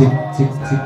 Cik cik cik.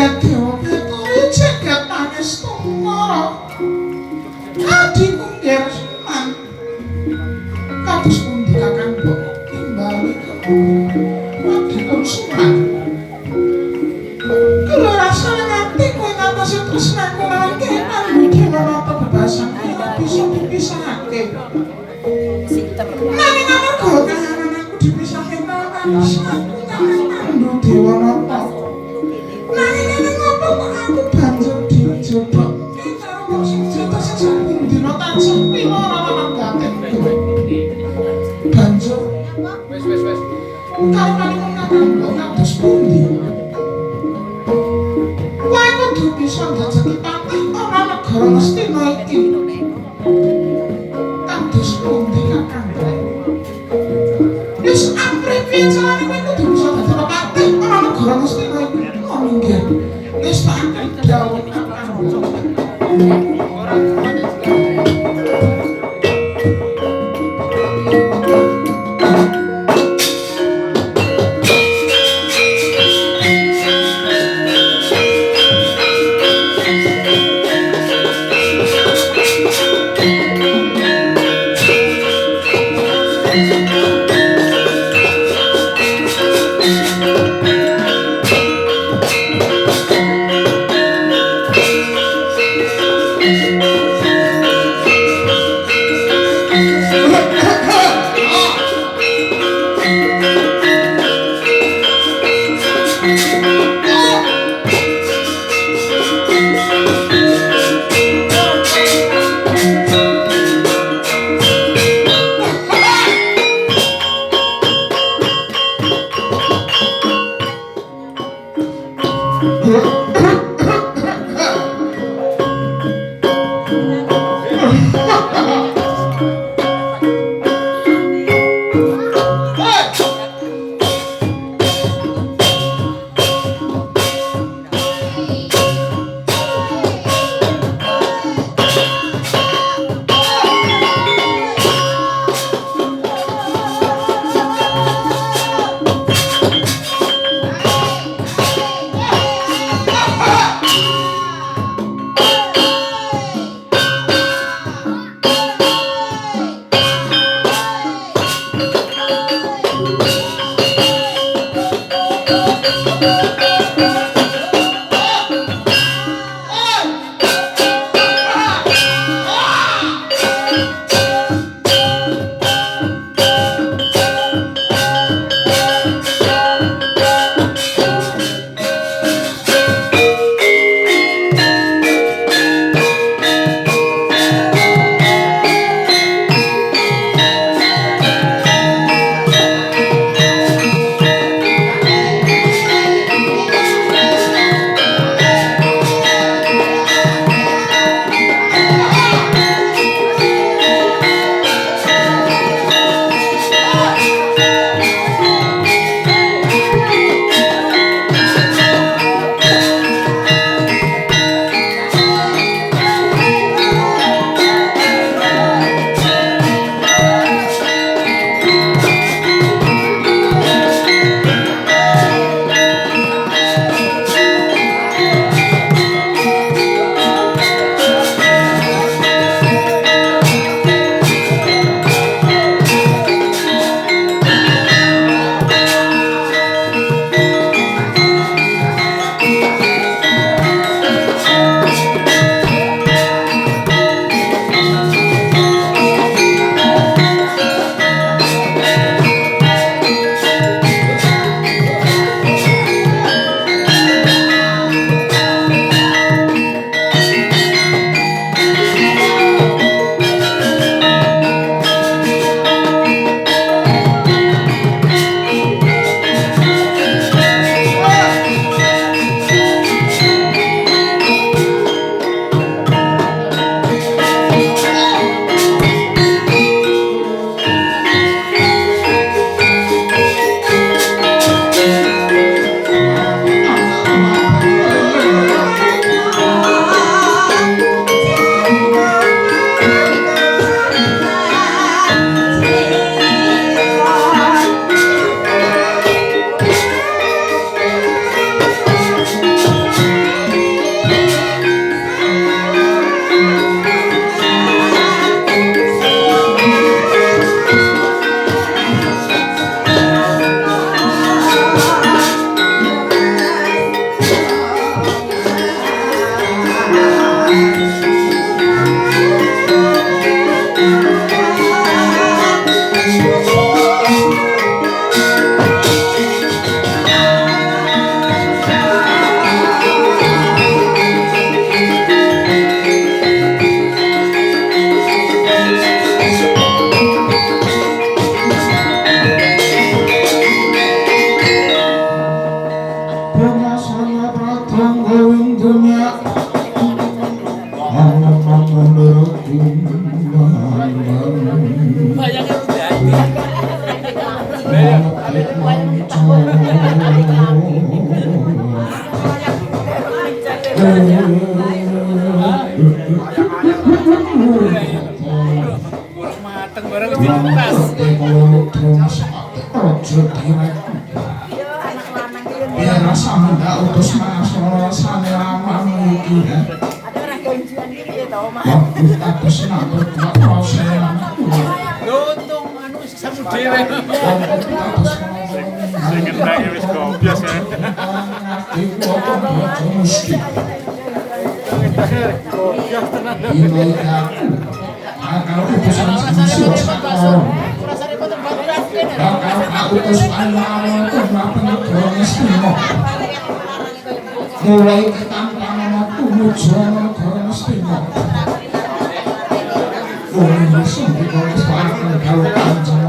jagat dewa kuwi jagat nangis tumara adikku nggih Resman kados pundi kakang mbok timbali adikku Suman kula rasane ati kowe ngatasi tresnaku lan kenan dewa nata bebasan bisa dipisahake nanging amarga kahanan aku dipisahin karo aku dewa nata nanging ngopo kok aku banjur dijodhok karo wong sing cerita sing sampun dina tansah piwara lan gatenku banjur wis karo paling kakang kados pundi kowe kudu bisa njajaki patih ana negara Ngastina iki kados pundi kakang wis amrih piye carane kowe kudu bisa njajaki patih ana negara Ngastina iki ngono nggih wis tak dawuh kakang Barang dilepas. Biar rasa mendak utus manasara sane lamang iki ya. Ada orang kunjungan gitu ya tau mah. Waktu atus nambut kok proses Untung anu samu dhewe. Sing kenake wis gobias ya. Gobias tenan. Kalau utusan misi sakon. Kalau aku utus Allah kenapa negara Istimah. Mulai ketampangan tumuju negara Istimah. Mulai musuh di bawah sepakat kalau kanjeng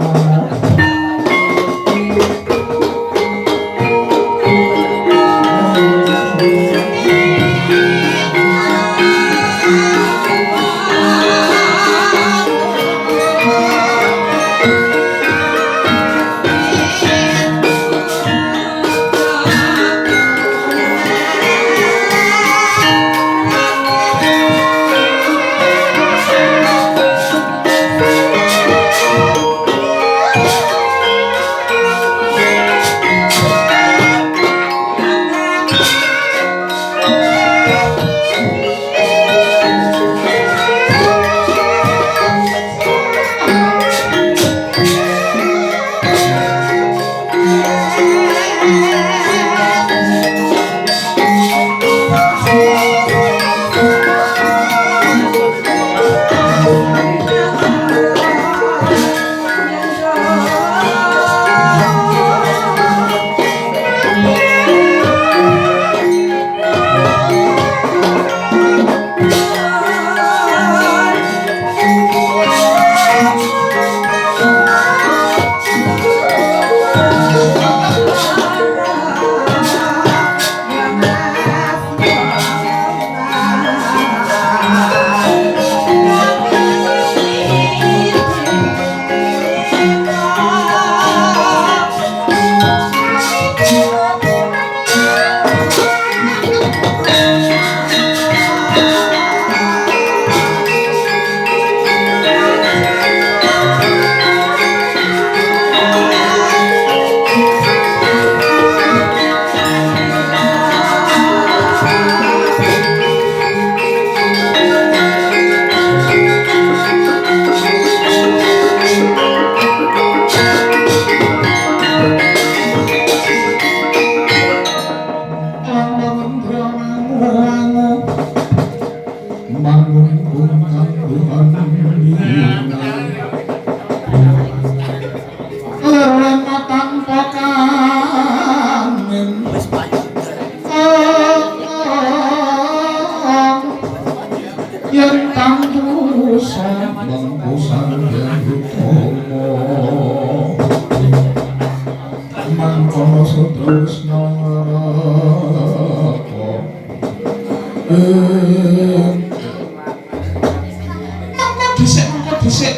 dhisik.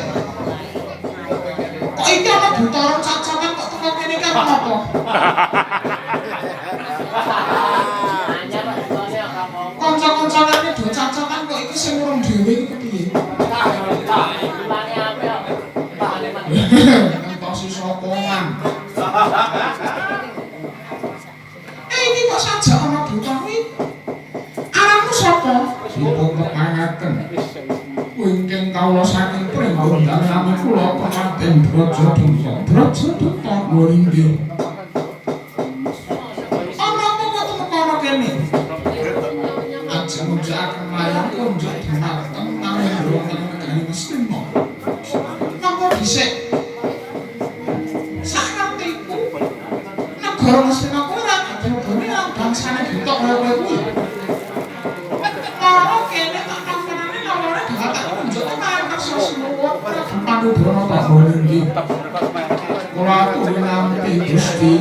Kok iki ana butaran cacakan kok teko kene kan apa? Kanca-kancane do cacakan kok iki sing urung dhewe iki kepiye? Lane apa ya? Entos sokongan. Iki kok sajak ana butang kuwi. Aranmu sapa? Sipun kepangaken. Wingking kawula saking Primbon nami kula Pengantin Brajadutta. Brajadutta lho inggih. Ana apa kok temen kene? Ajeng mujaken layang kunjuk dumateng nami wonten negari Ngastina. Napa dhisik? Sakrantiku. Negara Ngastina kuwi ora dibumi lan bangsane buta kaya kowe kuwi. Panudana tak boleh kula aturi nampi Gusti.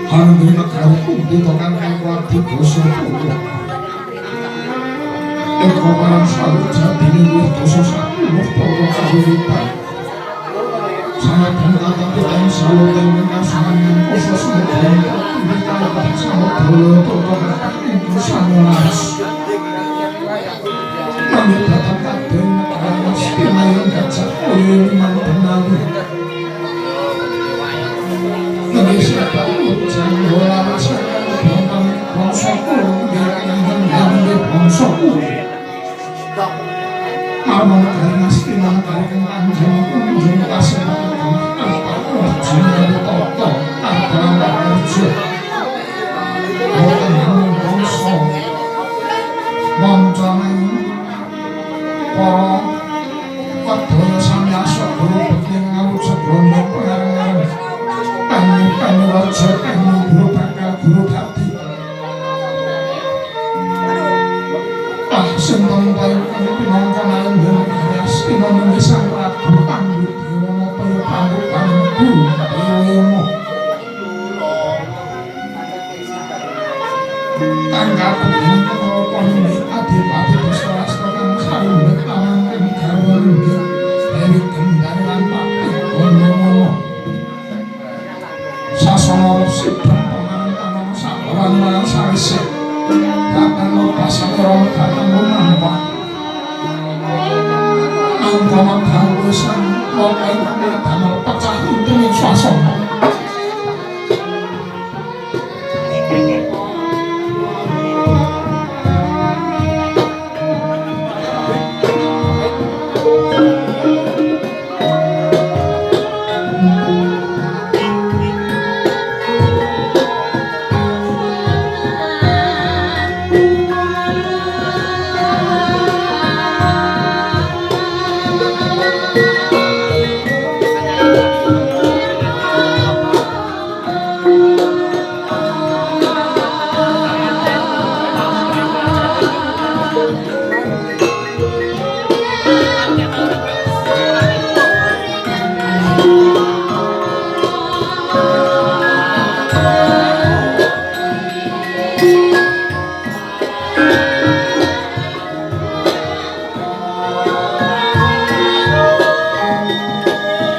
하늘이나 가고 우리 동안 행과한테 고소하고 에코바람 사고차 비밀로 도서사를 못 보고 가고 있다. 상하평가당도 엠사로 되는 상하는 오셔서 되니까 우리가 박사로 돌려도 돌아가는 상원하시 남의 바닥 되는 가는 시대마연 가차 오열만 빛나고 너의 시작하고 장로라고 찾아가는 병망 범석구 내가 있는 남의 범석구 아무나 가리나 시대만 가리는 안정은 좀 가슴 진짜로 떴다 안타란 말이지 모든 힘을 동서 먼저는 더 상야서 그룹을 저그런 거야 빨리 와서 빨리 그룹할까 그룹하기 생동바이 그룹이런거나는 늘 시너는 이상과 그룹한 유티원 오빠의 반복하는 그룹이에요 땅가고 힘들어 뻔히 아들바들 서라서간 사료를 따는 가루는 게 배를 끈다란 맛빛 원노모 사선 없이 평범한 땅으로 사고 Warna sarisik Kakang lupa sakura kakang lumampa Angkama kawusan Lokai kami damel pecah untungin swasana